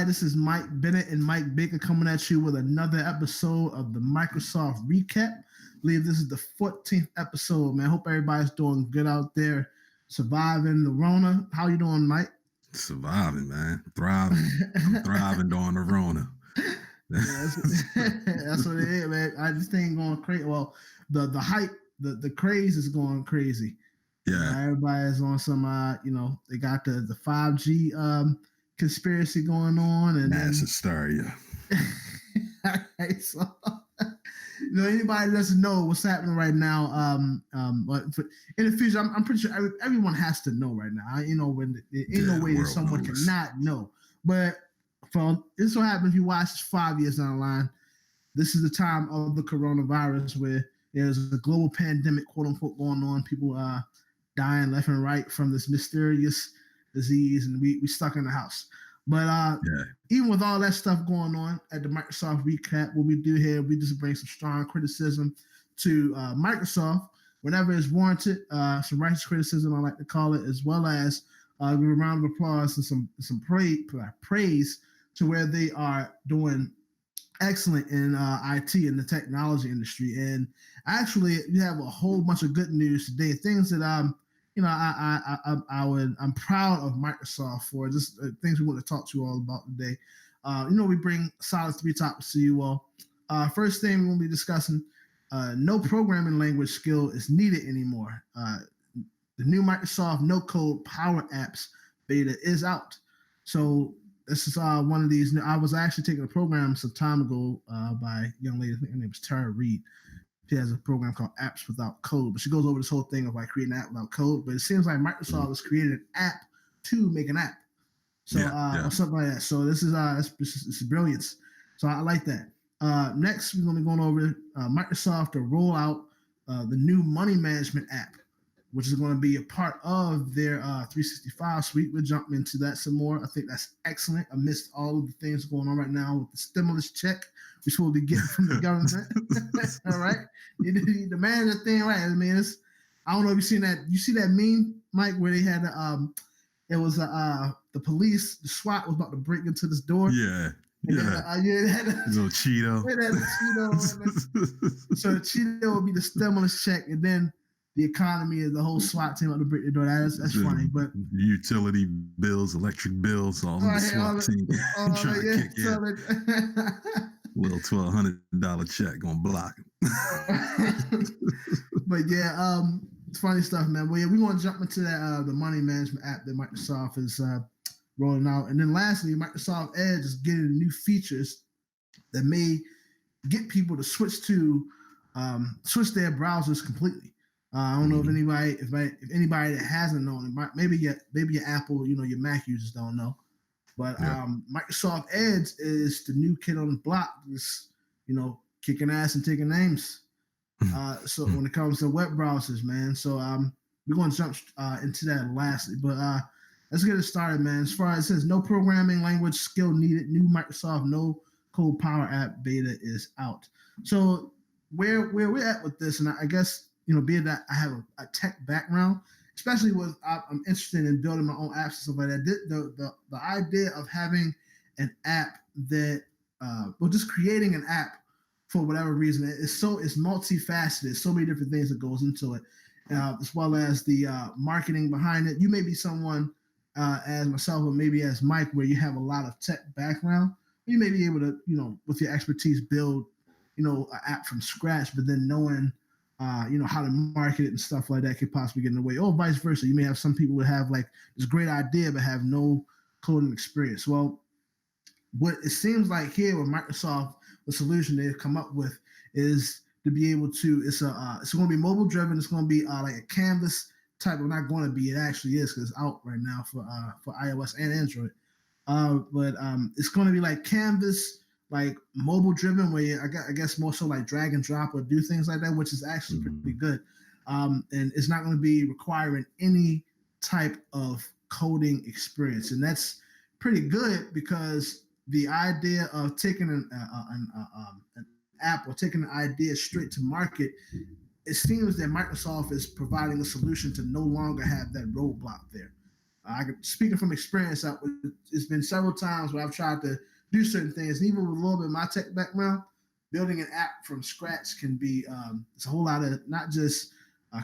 everybody. This is Mike Bennett and Mike Baker coming at you with another episode of the Microsoft Recap. I believe this is the 14th episode, man. Hope everybody's doing good out there, surviving the Rona. How you doing, Mike? Surviving, man. Thriving. I'm thriving during the Rona. That's what it is, man. This thing going crazy. Well, the hype, the craze is going crazy. Yeah. Everybody's on some, they got the 5G conspiracy going on, and mass hysteria. Right, so anybody doesn't know what's happening right now, but in the future, I'm pretty sure everyone has to know right now. When there ain't no way that someone cannot know. But this will happen if you watch 5 years down the line. This is the time of the coronavirus where there's a global pandemic, quote unquote, going on. People are dying left and right from this mysterious disease, and we stuck in the house. But even with all that stuff going on at the Microsoft Recap, what we do here, we just bring some strong criticism to Microsoft whenever it's warranted, some righteous criticism, I like to call it, as well as give a round of applause and some praise to where they are doing excellent in IT and the technology industry. And actually, we have a whole bunch of good news today, things that I'm proud of Microsoft for, just things we want to talk to you all about today. We bring solid 3 topics to you all. First thing we're going to be discussing, no programming language skill is needed anymore. The new Microsoft no-code Power Apps beta is out. So this is one of these. I was actually taking a program some time ago by a young lady. I think her name was Tara Reid. She has a program called Apps Without Code, but she goes over this whole thing of like creating an app without code. But it seems like Microsoft has created an app to make an app, or something like that. So this is brilliance. So I like that. Next, we're going to be going over Microsoft to roll out the new money management app, which is going to be a part of their 365 suite. We'll jump into that some more. I think that's excellent amidst all of the things going on right now with the stimulus check we're supposed to be getting from the government. All right. The manage that thing, right? I mean, I don't know if you've seen that. You see that meme, Mike, where they had it was the police, the SWAT was about to break into this door. Yeah. Little Cheeto. So the Cheeto would be the stimulus check, and then the economy is the whole SWAT team out to break the door. That's funny, but utility bills, electric bills, all the SWAT team trying to kick in. Little $1,200 check gonna block him. But it's funny stuff, man. Well, we want to jump into that the money management app that Microsoft is rolling out, and then lastly, Microsoft Edge is getting new features that may get people to switch their browsers completely. I don't know if anybody that hasn't known it, maybe your Apple, your Mac users don't know. But Microsoft Edge is the new kid on the block, just kicking ass and taking names. So when it comes to web browsers, man. So we're going to jump into that lastly, but let's get it started, man. As far as it says, no programming language skill needed. New Microsoft no code Power App beta is out. So where we're at with this, and I guess being that I have a tech background, especially with I'm interested in building my own apps and stuff like that. The idea of having an app that, just creating an app for whatever reason, it's multifaceted. So many different things that goes into it, as well as the marketing behind it. You may be someone as myself, or maybe as Mike, where you have a lot of tech background. You may be able to, with your expertise, build, an app from scratch, but then knowing how to market it and stuff like that could possibly get in the way, or vice versa. You may have some people that have like this great idea but have no coding experience. Well, what it seems like here with Microsoft, the solution they've come up with is to be able to, it's going to be mobile driven. It's going to be like a Canvas type. Well, not going to be, it actually is because it's out right now for iOS and Android. But it's going to be like Canvas, like mobile driven, where I guess more so like drag and drop or do things like that, which is actually pretty good. And it's not going to be requiring any type of coding experience, and that's pretty good because the idea of taking an app or taking an idea straight to market, it seems that Microsoft is providing a solution to no longer have that roadblock there. Speaking from experience, it's been several times where I've tried to do certain things, and even with a little bit of my tech background, building an app from scratch can be it's a whole lot of not just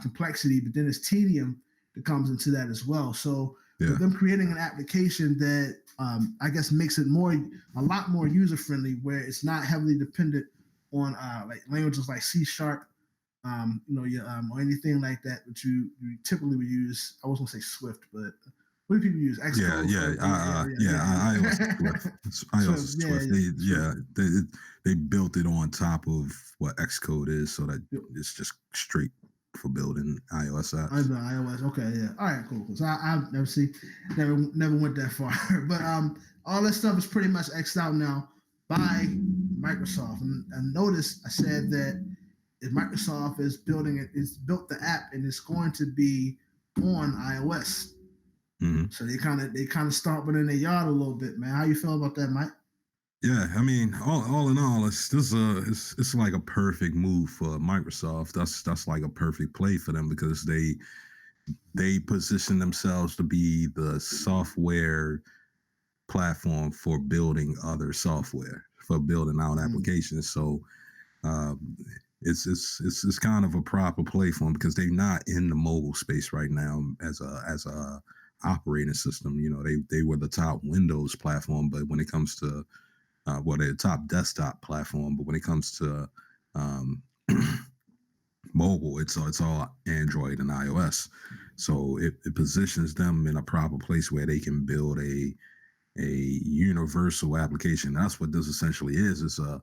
complexity, but then there's tedium that comes into that as well. So with them creating an application that I guess makes it a lot more user friendly, where it's not heavily dependent on like languages like C#, or anything like that, which you typically would use. I was gonna say Swift, but what do people use? Xcode. iOS is Swift. They built it on top of what Xcode is, so that it's just straight for building iOS apps. iOS, okay, yeah. All right, cool. So I've never went that far, but all this stuff is pretty much X'd out now by Microsoft. And notice I said that if Microsoft is built the app and it's going to be on iOS. Mm-hmm. So they kind of stomping in their yard a little bit, man. How you feel about that, Mike? Yeah, I mean, all in all, it's like a perfect move for Microsoft. That's like a perfect play for them, because they position themselves to be the software platform for building other software, for building out applications. So it's kind of a proper play for them, because they're not in the mobile space right now as a operating system. They were the top Windows platform, but when it comes to they're the top desktop platform, but when it comes to mobile, it's all Android and iOS. So it positions them in a proper place where they can build a universal application. That's what this essentially is. It's an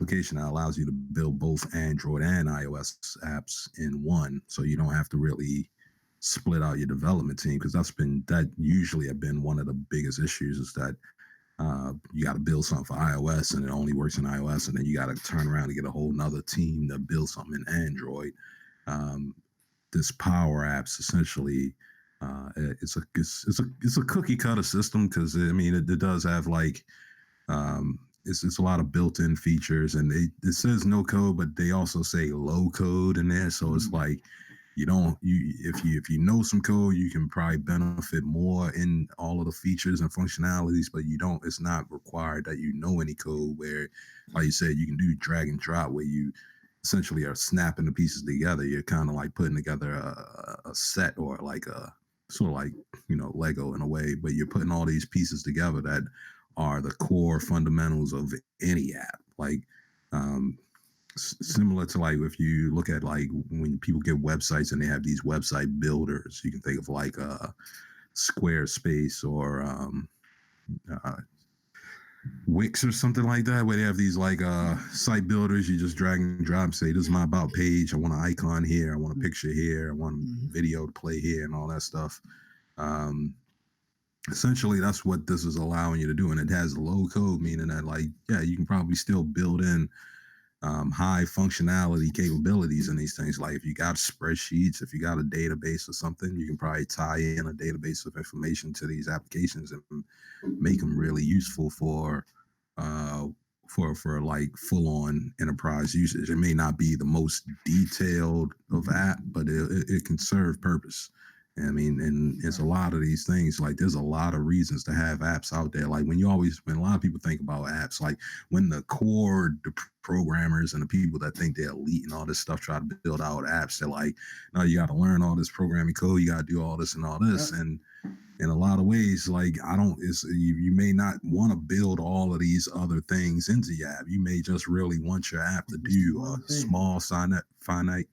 application that allows you to build both Android and iOS apps in one, so you don't have to really split out your development team, because that usually have been one of the biggest issues, is that you got to build something for iOS and it only works in iOS, and then you got to turn around and get a whole nother team to build something in Android. This Power Apps essentially, it's a cookie cutter system, because I mean it does have like it's a lot of built-in features, and it says no code, but they also say low code in there, so it's like if you know some code, you can probably benefit more in all of the features and functionalities, but it's not required that you know any code, where, like you said, you can do drag and drop, where you essentially are snapping the pieces together. You're kind of like putting together a set, or like a sort of like, Lego in a way, but you're putting all these pieces together that are the core fundamentals of any app. Like, similar to like if you look at like when people get websites and they have these website builders, you can think of like Squarespace or Wix or something like that, where they have these like site builders. You just drag and drop, say, this is my about page, I want an icon here, I want a picture here, I want a video to play here, and all that stuff. Essentially that's what this is allowing you to do, and it has low code, meaning that, like, yeah, you can probably still build in high functionality capabilities in these things. Like if you got spreadsheets, if you got a database or something, you can probably tie in a database of information to these applications and make them really useful for like full-on enterprise usage. It may not be the most detailed of app, but it can serve purpose. I mean, and it's a lot of these things. Like there's a lot of reasons to have apps out there. Like when a lot of people think about apps, like when the programmers and the people that think they're elite and all this stuff try to build out apps, they're like, no, you got to learn all this programming code. You got to do all this and all this. And in a lot of ways, like you may not want to build all of these other things into your app. You may just really want your app to do a small finite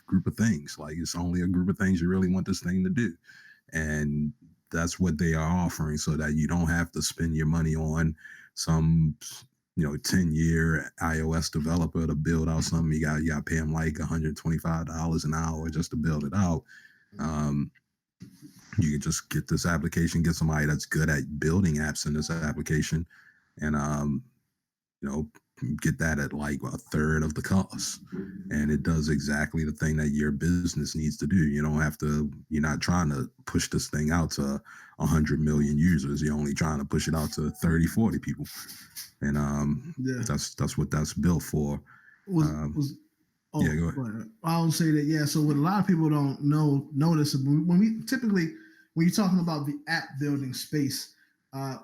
group of things. Like it's only a group of things you really want this thing to do. And that's what they are offering, so that you don't have to spend your money on some 10-year iOS developer to build out something. You got to pay them like $125 an hour just to build it out. You can just get this application, get somebody that's good at building apps in this application, and get that at like a third of the cost. And it does exactly the thing that your business needs to do. You're not trying to push this thing out to 100 million users. You're only trying to push it out to 30, 40 people. And that's what that's built for. Go ahead. I'll say that, yeah. So what a lot of people don't notice, when we typically, when you're talking about the app building space,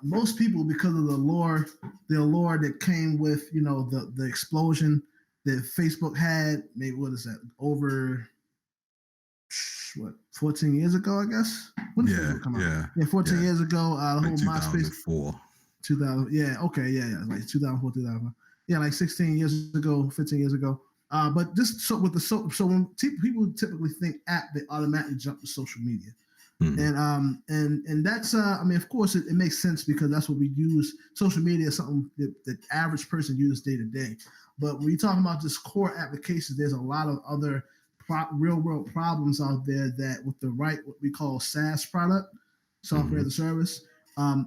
most people, because of the allure that came with, the explosion that Facebook had, maybe what is that, over what, 14 years ago, I guess. When did Facebook come out? Yeah, 14 years ago. The like whole MySpace. 2004. 2000. Yeah. Okay. Yeah. Like 2004, 2005. Yeah, like 16 years ago, 15 years ago. But just so with the so when people typically think app, they automatically jump to social media. And that's I mean, of course it makes sense because that's what we use. Social media is something that the average person uses day to day. But when you're talking about just core applications, there's a lot of other real world problems out there that with the right, what we call SaaS product, software as a service,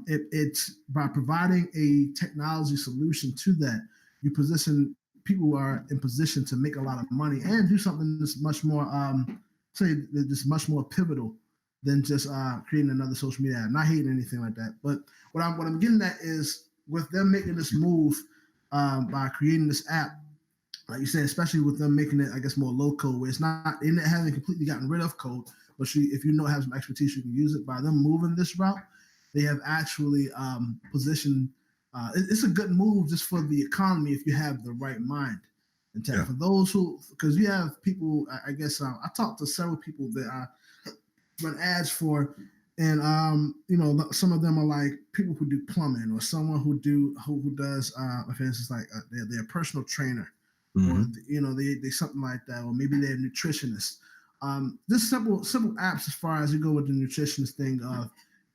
it's by providing a technology solution to that, you position people who are in position to make a lot of money and do something that's much more that's much more pivotal than just creating another social media app. Not hating anything like that, but what I'm getting at is with them making this move by creating this app, like you said, especially with them making it, I guess, more low code, where it's not, they haven't completely gotten rid of code, but if you have some expertise, you can use it. By them moving this route, they have actually positioned. It's a good move just for the economy if you have the right mind. And for those who, because you have people, I guess I talked to several people that I run ads for, and some of them are like people who do plumbing, or someone who does, for instance, like they're a personal trainer. Or they something like that, or maybe they're nutritionists. Just simple apps as far as you go with the nutritionist thing of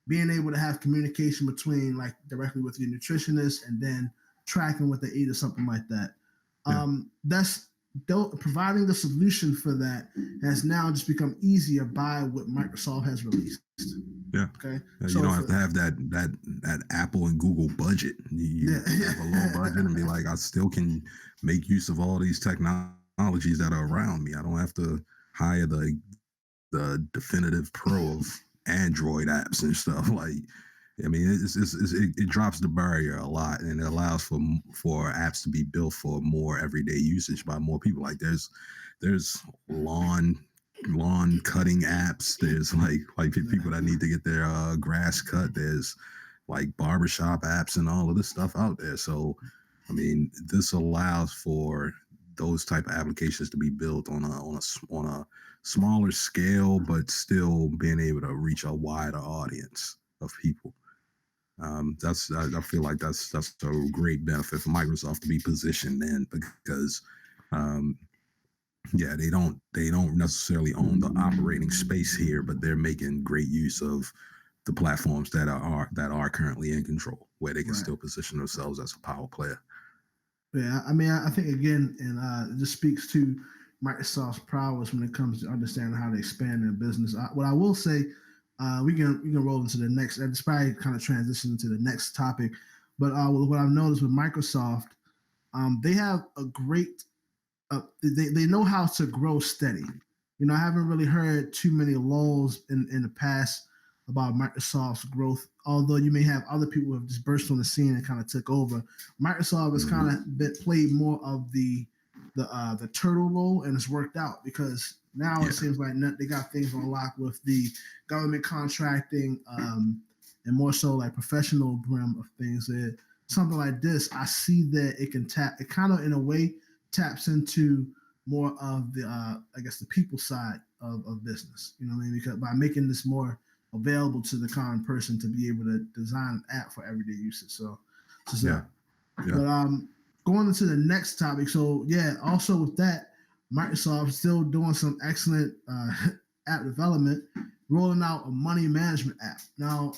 being able to have communication between, like, directly with your nutritionist and then tracking what they eat or something like that. That's providing the solution for that has now just become easier by what Microsoft has released. Yeah. Okay. So you don't have to have that Apple and Google budget. You have a low budget and be like, I still can make use of all these technologies that are around me. I don't have to hire the definitive pro of Android apps and stuff. Like, I mean, it drops the barrier a lot, and it allows for apps to be built for more everyday usage by more people. Like there's lawn cutting apps. There's like people that need to get their grass cut. There's like barbershop apps and all of this stuff out there. So, I mean, this allows for those type of applications to be built on a smaller scale, but still being able to reach a wider audience of people. I feel like that's a great benefit for Microsoft to be positioned in, because they don't necessarily own the operating space here, but they're making great use of the platforms that are currently in control, where they can still position themselves as a power player. Yeah, I mean, I think again, and it just speaks to Microsoft's prowess when it comes to understanding how to expand their business. What I will say, we can roll into the next. It's probably kind of transition to the next topic, but what I've noticed with Microsoft, they have a great. They know how to grow steady. I haven't really heard too many lulls in the past about Microsoft's growth, although you may have other people who have just burst on the scene and kind of took over. Microsoft has kind of played more of the turtle role, and it's worked out because now it seems like they got things on lock with the government contracting, and more so like professional realm of things. Something like this, I see that it can tap. It kind of in a way taps into more of the I guess the people side of business. You know what I mean? Because by making this more available to the common person to be able to design an app for everyday usage. But going into the next topic. So also with that, Microsoft still doing some excellent app development, rolling out a money management app. Now,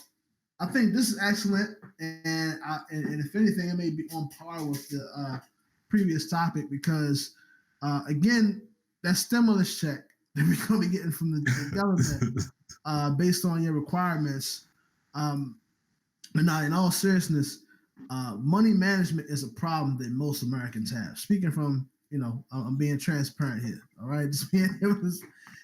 I think this is excellent, and if anything, it may be on par with the previous topic because, again, that stimulus check that we're going to be getting from the government based on your requirements. But now, in all seriousness, money management is a problem that most Americans have. Speaking from, I'm being transparent here. All right, just being able to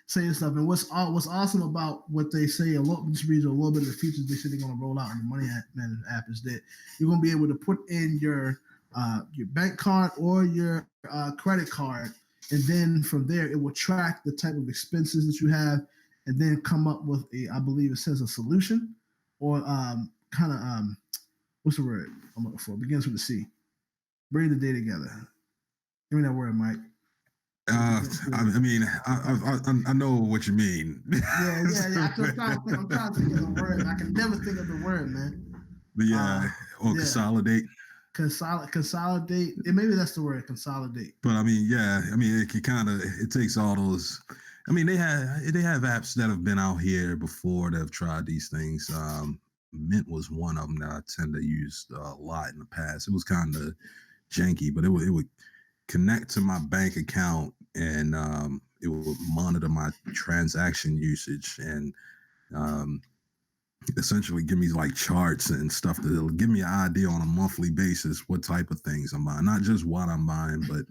say stuff. And what's awesome about what they say, just read a little bit of the features they say they're going to roll out in the money management app is that you're going to be able to put in your bank card or your credit card, and then from there it will track the type of expenses that you have, and then come up with I believe it says a solution, or kind of what's the word I'm looking for? Begins with a C. Bring the day together. Give me that word, Mike. I mean, I know what you mean. Yeah. I'm trying to think of the word. I can never think of the word, man. But or consolidate. Consolidate. Maybe that's the word, consolidate. But I mean, it takes all those. I mean, they have apps that have been out here before that have tried these things. Mint was one of them that I tend to use a lot in the past. It was kind of janky, but it would connect to my bank account, and it would monitor my transaction usage, and essentially give me like charts and stuff that'll give me an idea on a monthly basis what type of things I'm buying, not just what I'm buying, but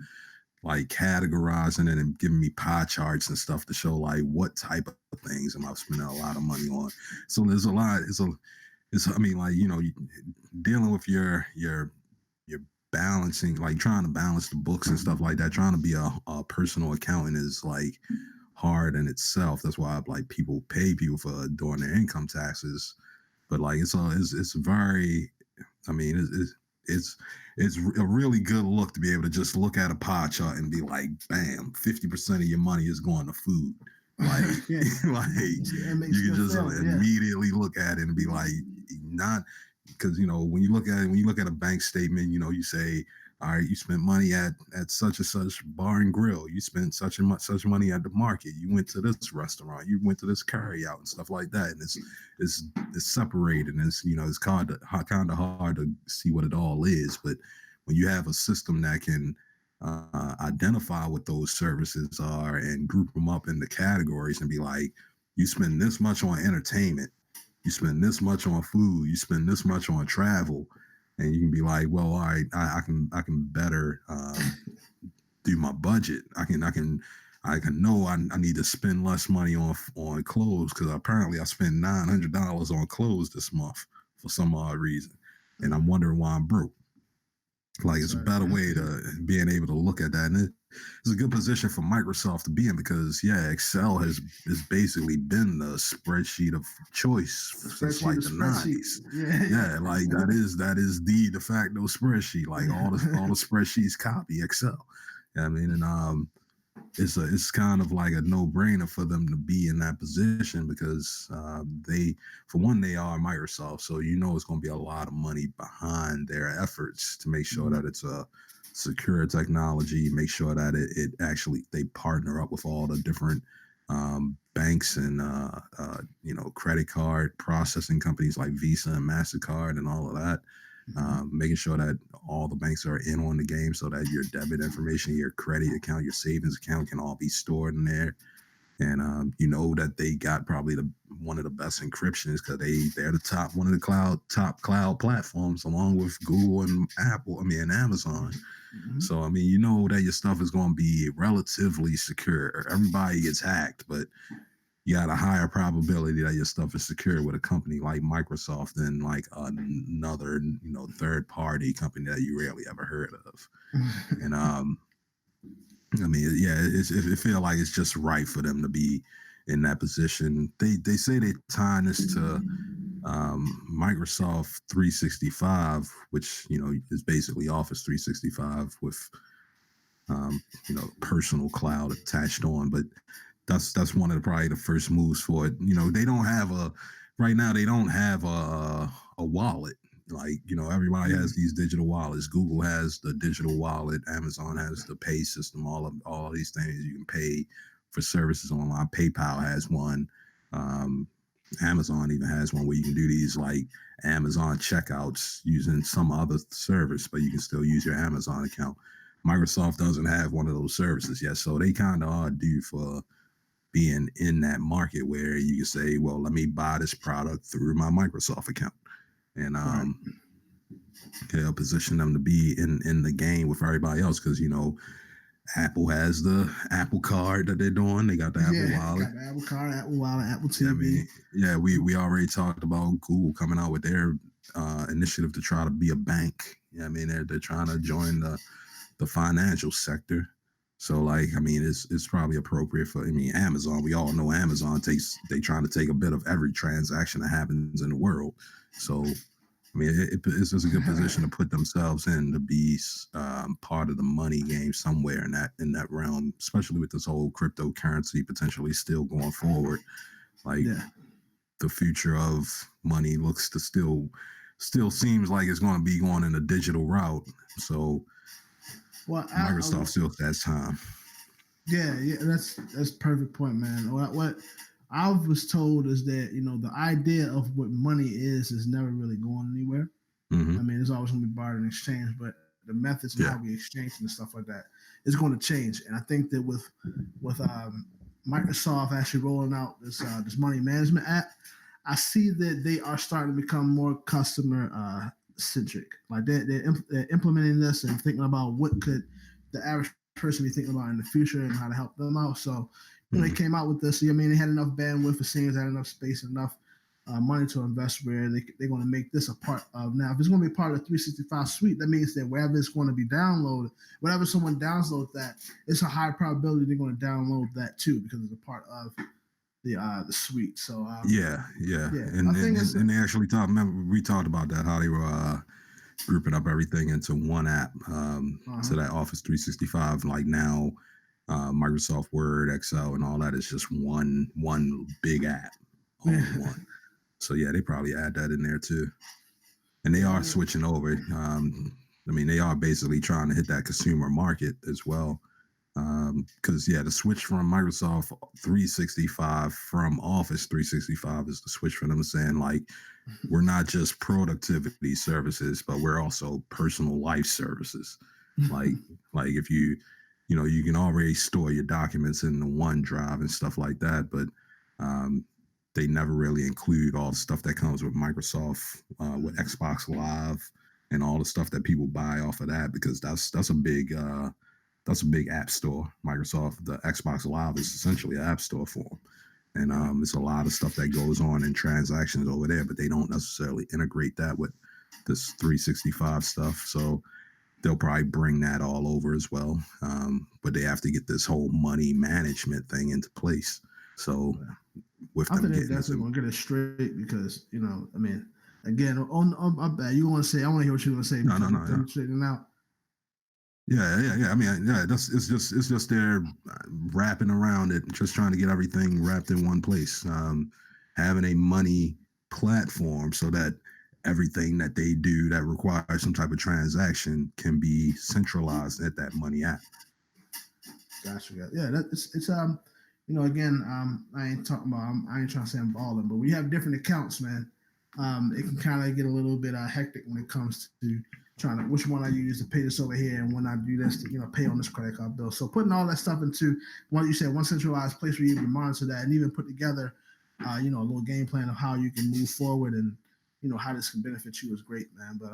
like categorizing it and giving me pie charts and stuff to show like what type of things am I spending a lot of money on. So there's a lot. I mean, like, dealing with your balancing, like trying to balance the books and stuff like that, trying to be a personal accountant is like hard in itself. That's why like people pay people for doing their income taxes, but like it's very, I mean, it's a really good look to be able to just look at a pie chart and be like, bam, 50% of your money is going to food. Like, Yeah. like you can just immediately look at it and be like, not because when you look at a bank statement, you say, all right, you spent money at such and such bar and grill. You spent such money at the market. You went to this restaurant. You went to this carry out and stuff like that. And it's separated. And it's kind of hard to see what it all is. But when you have a system that can identify what those services are and group them up into categories and be like, you spend this much on entertainment, you spend this much on food, you spend this much on travel. And you can be like, well, all right, I can better do my budget. I can know I need to spend less money on clothes because apparently I spent $900 on clothes this month for some odd reason, and I'm wondering why I'm broke. Like, it's a better way to being able to look at that, and it's a good position for Microsoft to be in because Excel has basically been the spreadsheet of choice since like the 90s. Yeah, like that is the de facto spreadsheet. Like all the spreadsheets copy Excel. I mean, and it's kind of like a no-brainer for them to be in that position because they are Microsoft, so it's going to be a lot of money behind their efforts to make sure that it's a secure technology, make sure that it actually they partner up with all the different banks and credit card processing companies like Visa and MasterCard and all of that. Making sure that all the banks are in on the game so that your debit information, your credit account, your savings account can all be stored in there. And that they got probably one of the best encryptions because they're the one of the top cloud platforms along with Google and and Amazon. Mm-hmm. So I mean, that your stuff is going to be relatively secure. Everybody gets hacked, but you got a higher probability that your stuff is secure with a company like Microsoft than like another, third party company that you rarely ever heard of. And I mean, it feel like it's just right for them to be in that position. They say they tie this to Microsoft 365, which is basically Office 365 with personal cloud attached on, but that's one of probably the first moves for it. They don't have right now a wallet. Like, everybody has these digital wallets. Google has the digital wallet. Amazon has the pay system. All of these things you can pay for services online. PayPal has one. Amazon even has one where you can do these like Amazon checkouts using some other service, but you can still use your Amazon account. Microsoft doesn't have one of those services yet, so they kind of are due for being in that market where you can say, well, let me buy this product through my Microsoft account. And they'll position them to be in the game with everybody else because, Apple has the Apple Card that they're doing. They got the Apple Wallet. Got the Apple Card, Apple Wallet, Apple TV. We already talked about Google coming out with their initiative to try to be a bank. They're trying to join the financial sector. So like, I mean, it's probably appropriate for, I mean, Amazon. We all know Amazon they trying to take a bit of every transaction that happens in the world. So I mean, it's just a good position to put themselves in to be part of the money game somewhere in that realm, especially with this whole cryptocurrency potentially still going forward. Like Yeah. the future of money looks to still seems like it's going to be going in a digital route. So Well, Microsoft still has time. yeah, that's perfect point, man. What I was told is that the idea of what money is never really going anywhere. I Mm-hmm. mean, it's always going to be bartered and exchange, but the methods and Yeah. how we exchange and stuff like that is going to change. And I think that with Microsoft actually rolling out this money management app, I see that they are starting to become more customer centric. Like they're implementing this and thinking about what could the average person be thinking about in the future and how to help them out. So, they came out with this. I mean, they had enough bandwidth for seniors, had enough space, enough money to invest where they're going to make this a part of. Now, if it's going to be part of the 365 suite, that means that wherever it's going to be downloaded, whenever someone downloads that, it's a high probability they're going to download that too because it's a part of the suite. So Yeah. I think And they actually talked. Remember, we talked about that, how they were grouping up everything into one app, so that Office 365. Like now, Microsoft Word, Excel, and all that is just one big app, all in one. So yeah, they probably add that in there too. And they are switching over. I mean, they are basically trying to hit that consumer market as well. Because the switch from Microsoft 365 from Office 365 is the switch for them saying like, we're not just productivity services, but we're also personal life services. Like if you can already store your documents in the OneDrive and stuff like that, but they never really include all the stuff that comes with Microsoft, with Xbox Live and all the stuff that people buy off of that, because that's a big app store. Microsoft, the Xbox Live is essentially an app store for them. And it's a lot of stuff that goes on in transactions over there, but they don't necessarily integrate that with this 365 stuff. So they'll probably bring that all over as well. But they have to get this whole money management thing into place. So with I them think they're getting this, definitely going to get it straight because I mean, again, on my bad, you want to say? I want to hear what you want to say. No. Straightening out. Yeah. I mean, yeah, it's just they're wrapping around it, just trying to get everything wrapped in one place. Having a money platform so that everything that they do that requires some type of transaction can be centralized at that money app. Gotcha. Yeah, it's again, I ain't talking about, I ain't trying to say I'm balling, but we have different accounts, man. It can kind of get a little bit hectic when it comes to trying to which one I use to pay this over here and when I do this to pay on this credit card bill. So putting all that stuff into one centralized place where you can monitor that and even put together a little game plan of how you can move forward and how this can benefit you is great, man. But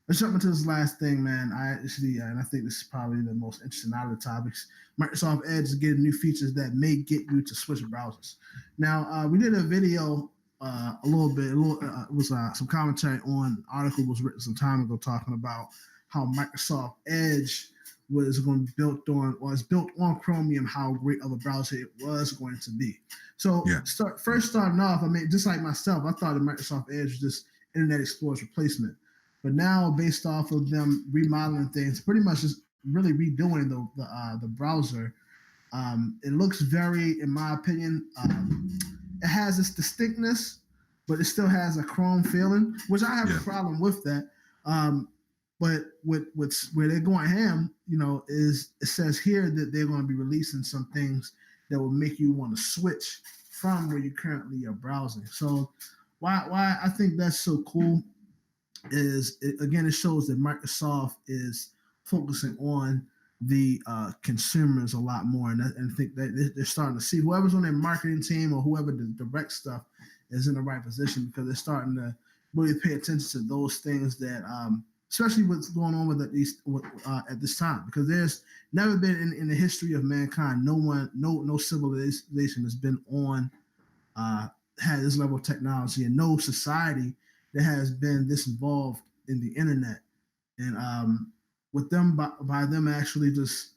let's jump into this last thing, man. And I think this is probably the most interesting out of the topics. Microsoft Edge is getting new features that may get you to switch browsers. Now, we did a video it was some commentary on an article was written some time ago talking about how Microsoft Edge was going to be built on, or is built on Chromium, how great of a browser it was going to be. So starting off, I mean, just like myself, I thought that Microsoft Edge was just Internet Explorer's replacement. But now, based off of them remodeling things, pretty much just really redoing the browser, it looks very, in my opinion, it has its distinctness, but it still has a Chrome feeling, which I have a problem with that. But where they're going ham, is it says here that they're going to be releasing some things that will make you want to switch from where you currently are browsing. So why I think that's so cool is it shows that Microsoft is focusing on the consumers a lot more, and I think that they're starting to see whoever's on their marketing team or whoever directs stuff is in the right position because they're starting to really pay attention to those things that, especially what's going on with at this time, because there's never been in the history of mankind, no civilization has been on had this level of technology, and no society that has been this involved in the internet. And with them by them actually just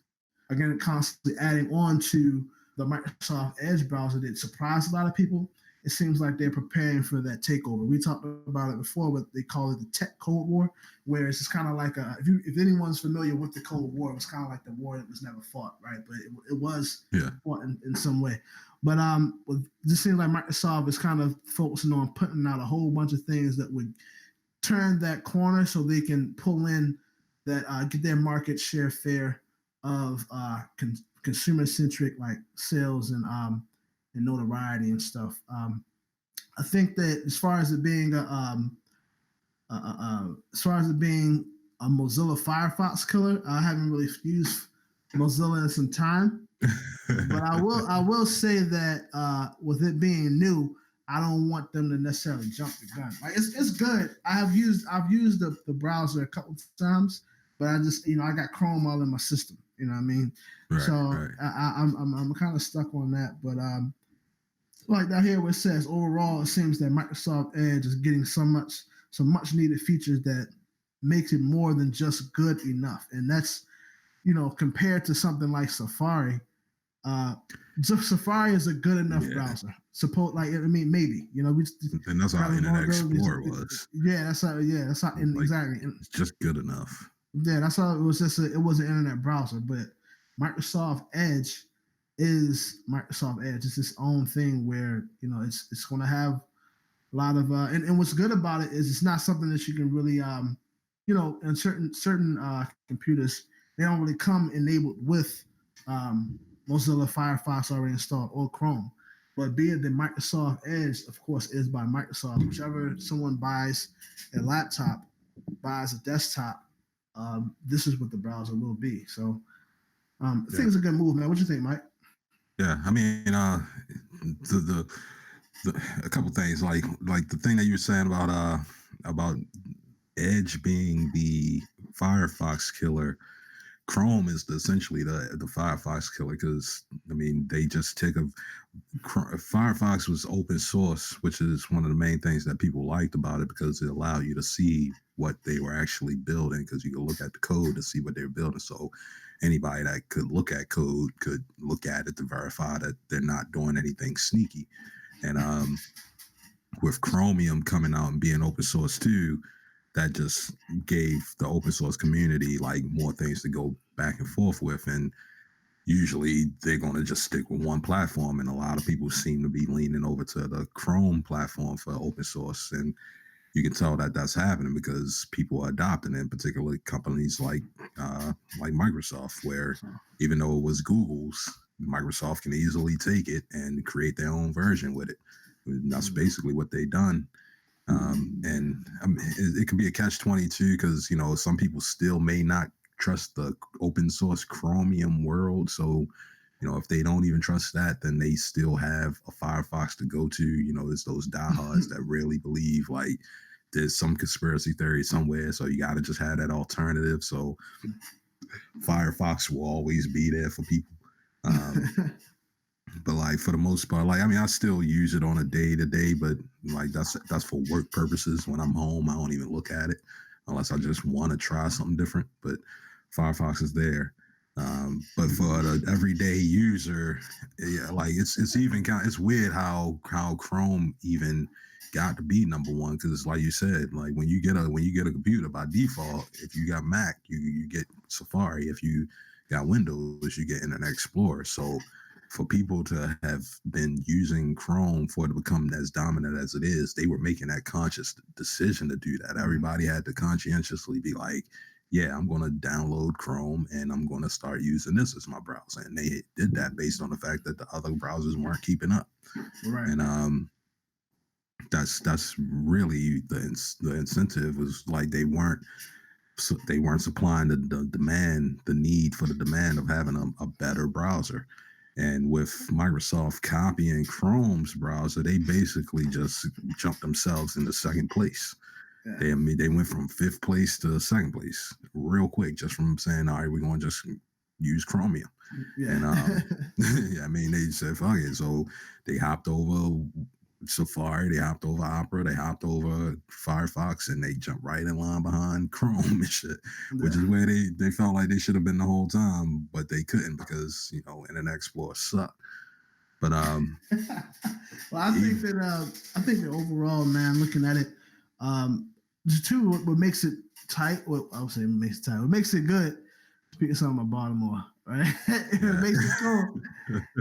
again, constantly adding on to the Microsoft Edge browser that surprised a lot of people. It seems like they're preparing for that takeover. We talked about it before, but they call it the Tech Cold War, where it's just kind of like if anyone's familiar with the Cold War, it was kind of like the war that was never fought, right? But it was fought in some way. But it just seems like Microsoft is kind of focusing on putting out a whole bunch of things that would turn that corner so they can pull in that get their market share fair of consumer centric like sales and notoriety and stuff. I think that as far as it being a Mozilla Firefox killer, I haven't really used Mozilla in some time, but I will say that with it being new, I don't want them to necessarily jump the gun. Like it's good. I've used the browser a couple of times, but I just I got Chrome all in my system. You know what I mean? Right, so right. I'm kind of stuck on that. But like down here where it says overall, it seems that Microsoft Edge is getting some much needed features that makes it more than just good enough, and that's compared to something like Safari. Safari is a good enough browser. Maybe we just, and that's how Internet Explorer was. That's how exactly. It's just good enough. Yeah, that's how it was. It was an internet browser, but Microsoft Edge is Microsoft Edge. It's its own thing where it's going to have a lot of and what's good about it is it's not something that you can really in certain computers they don't really come enabled with Mozilla Firefox already installed or Chrome. But be it the Microsoft Edge, of course, is by Microsoft. Whichever someone buys a laptop, buys a desktop, this is what the browser will be. So I think it's a good move, man. What do you think, Mike? Yeah, I mean, the a couple things like the thing that you were saying about Edge being the Firefox killer. Chrome is essentially the Firefox killer because I mean they just take Firefox was open source, which is one of the main things that people liked about it because it allowed you to see what they were actually building because you could look at the code to see what they're building. So anybody that could look at code could look at it to verify that they're not doing anything sneaky. And with Chromium coming out and being open source too, that just gave the open source community like more things to go back and forth with. And usually they're going to just stick with one platform. And a lot of people seem to be leaning over to the Chrome platform for open source. And you can tell that that's happening because people are adopting it, particularly companies like Microsoft, where even though it was Google's, Microsoft can easily take it and create their own version with it. And that's basically what they've done. And it can be a catch-22 because some people still may not trust the open source Chromium world. So if they don't even trust that, then they still have a Firefox to go to. There's those diehards that really believe like there's some conspiracy theory somewhere. So you got to just have that alternative. So Firefox will always be there for people. But like for the most part, like I still use it on a day-to-day, but like that's for work purposes. When I'm home, I don't even look at it unless I just want to try something different. But Firefox is there. But for the everyday user, like it's even it's weird how Chrome even got to be number one because like you said, like when you get a computer by default, if you got Mac, you get Safari. If you got Windows, you get Internet Explorer. So for people to have been using Chrome for it to become as dominant as it is, they were making that conscious decision to do that. Everybody had to conscientiously be like, yeah, I'm going to download Chrome and I'm going to start using this as my browser. And they did that based on the fact that the other browsers weren't keeping up. Right. And that's really the incentive was like they weren't supplying the need for the demand of having a better browser. And with Microsoft copying Chrome's browser, they basically just jumped themselves into second place. Yeah. They went from fifth place to second place real quick, just from saying, all right, we're going to just use Chromium. Yeah. And they said, fuck it. So they hopped over Safari, they hopped over Opera, they hopped over Firefox, and they jumped right in line behind Chrome and shit, which is where they felt like they should have been the whole time, but they couldn't because Internet Explorer sucked. But well, I think that overall, man, looking at it, too, what makes it tight, well, I would say makes it tight. What makes it good, speaking of something about Baltimore, right? It makes it cool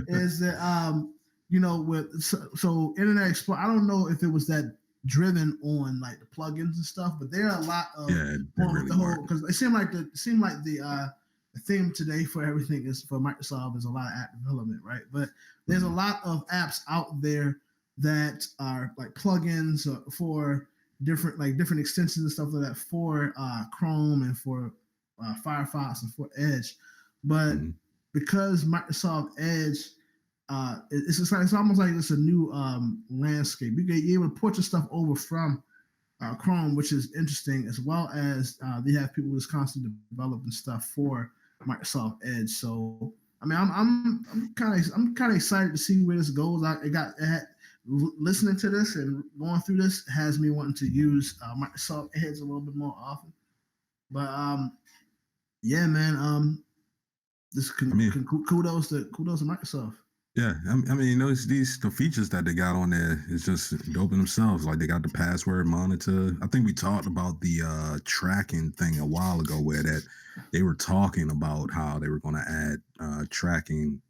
is that with so Internet Explorer, I don't know if it was that driven on like the plugins and stuff, but there are a lot of really the whole, because it seemed like the theme today for everything is for Microsoft is a lot of app development, right? But there's a lot of apps out there that are like plugins for different extensions and stuff like that for Chrome and for Firefox and for Edge. But because Microsoft Edge, it's almost like it's a new landscape. You're able to port your stuff over from Chrome, which is interesting, as well as they have people who's constantly developing stuff for Microsoft Edge. So I mean, I'm kind of excited to see where this goes. Listening to this and going through this has me wanting to use Microsoft Edge a little bit more often. But yeah, man, kudos to Microsoft. Yeah, I mean, the features that they got on there is just dope in themselves. Like they got the password monitor. I think we talked about the tracking thing a while ago, where that they were talking about how they were going to add tracking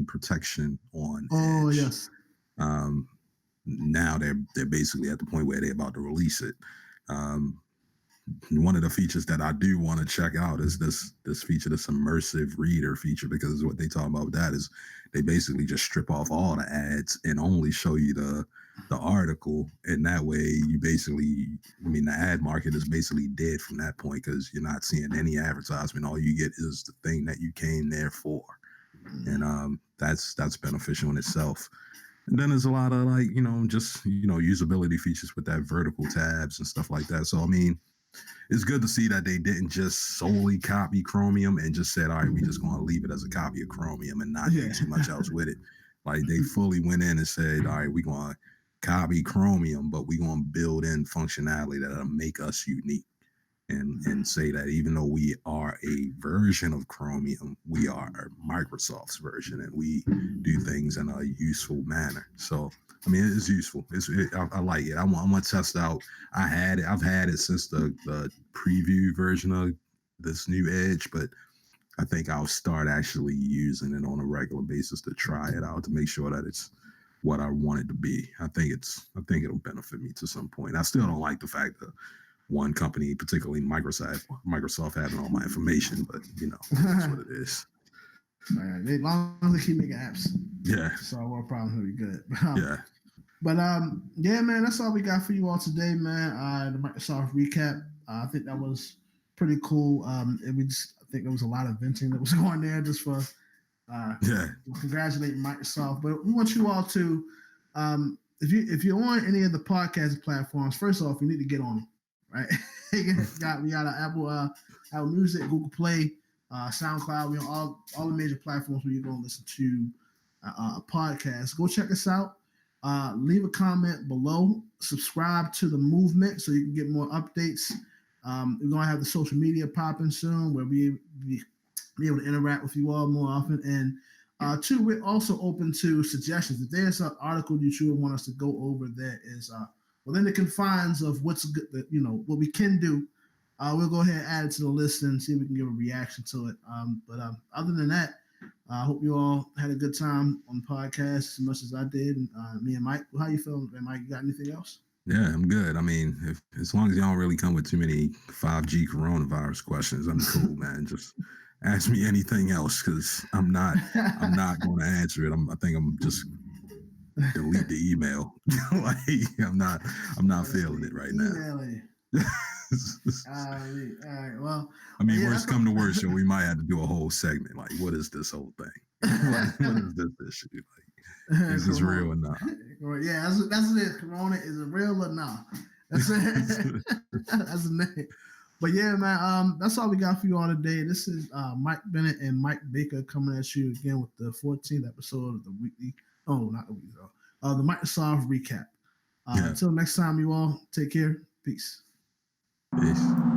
protection on Edge. Yes. Now they're basically at the point where they're about to release it. One of the features that I do want to check out is this feature, this immersive reader feature, because what they talk about with that is they basically just strip off all the ads and only show you the article, and that way you basically, the ad market is basically dead from that point because you're not seeing any advertisement. All you get is the thing that you came there for, and that's beneficial in itself. And then there's a lot of usability features with that vertical tabs and stuff like that. So I mean, it's good to see that they didn't just solely copy Chromium and just said, all right, we're just going to leave it as a copy of Chromium and not do too much else with it. Like they fully went in and said, all right, we're going to copy Chromium, but we're going to build in functionality that'll make us unique. And say that even though we are a version of Chromium, we are Microsoft's version, and we do things in a useful manner. So, I mean, it's useful. I like it. I want to test out. I've had it since the preview version of this new Edge, but I think I'll start actually using it on a regular basis to try it out to make sure that it's what I want it to be. I think it'll benefit me to some point. I still don't like the fact that one company, particularly Microsoft having all my information, but that's what it is. As long as they keep making apps, so our problems will be good. But yeah, man, that's all we got for you all today, man. The Microsoft recap. I think that was pretty cool. I think there was a lot of venting that was going there just for congratulating Microsoft. But we want you all to, if you're on any of the podcast platforms, first off, you need to get on them. Right, we got an Apple Music, Google Play, SoundCloud. We on all the major platforms where you're going to listen to a podcast. Go check us out. Leave a comment below. Subscribe to the movement so you can get more updates. We're gonna have the social media popping soon, where we be able to interact with you all more often. And two, we're also open to suggestions. If there's an article you want us to go over that is within the confines of what's good, what we can do, we'll go ahead and add it to the list and see if we can give a reaction to it. But other than that, I hope you all had a good time on the podcast as much as I did. And me and Mike, how you feeling, Mike? You got anything else? Yeah, I'm good. I mean, as long as y'all don't really come with too many 5G coronavirus questions, I'm cool, man. Just ask me anything else because I'm not going to answer it. I think I'm just delete the email. Like I'm not feeling it right now. All right. Well, I mean, worst come to worst, so we might have to do a whole segment. Like, what is this whole thing? what is this issue? Like, is this real or not? Yeah, that's it. Corona is it real or not? That's it. That's the name. But yeah, man, that's all we got for you all today. This is Mike Bennett and Mike Baker coming at you again with the 14th episode of the weekly. Oh, not the weekly. The Microsoft recap. Yeah. Until next time, you all take care. Peace. Peace.